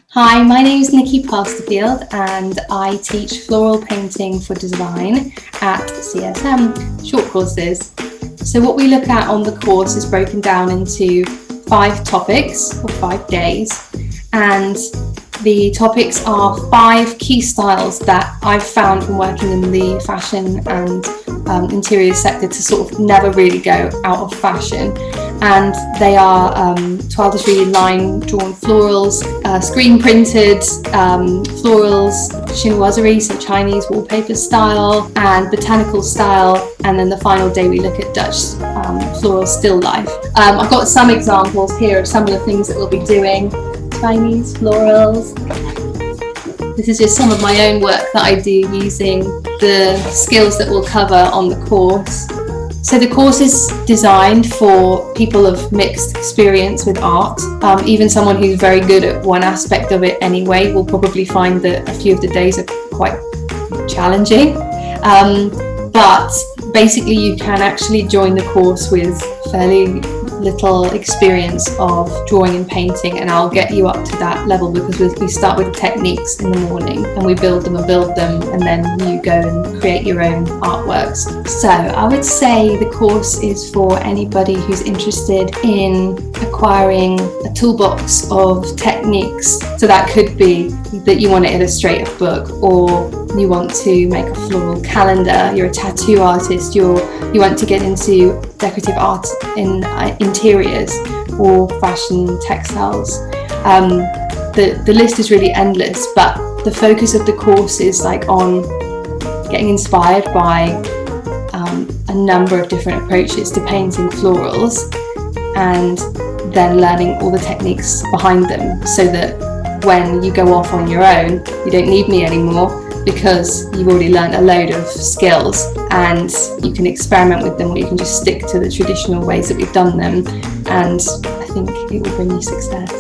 Hi, my name is Nicky Pasterfield and I teach floral painting for design at CSM, short courses. So what we look at on the course is broken down into 5 topics or 5 days, and the topics are 5 key styles that I've found from working in the fashion and interior sector to sort of never really go out of fashion. And they are 12-3 line drawn florals, screen printed florals, chinoiserie, so Chinese wallpaper style, and botanical style. And then the final day we look at Dutch floral still life. I've got some examples here of some of the things that we'll be doing. Chinese florals. This is just some of my own work that I do using the skills that we'll cover on the course. So the course is designed for people of mixed experience with art. Even someone who's very good at one aspect of it anyway will probably find that a few of the days are quite challenging. But basically you can actually join the course with fairly little experience of drawing and painting, and I'll get you up to that level because we start with the techniques in the morning and we build them and then you go and create your own artworks. So I would say the course is for anybody who's interested in acquiring a toolbox of techniques. So that could be that you want to illustrate a book, or you want to make a floral calendar, you're a tattoo artist, you want to get into decorative art in interiors or fashion textiles. The list is really endless, but the focus of the course is like on getting inspired by a number of different approaches to painting florals, and then learning all the techniques behind them so that when you go off on your own, you don't need me anymore, because you've already learned a load of skills and you can experiment with them, or you can just stick to the traditional ways that we've done them, and I think it will bring you success.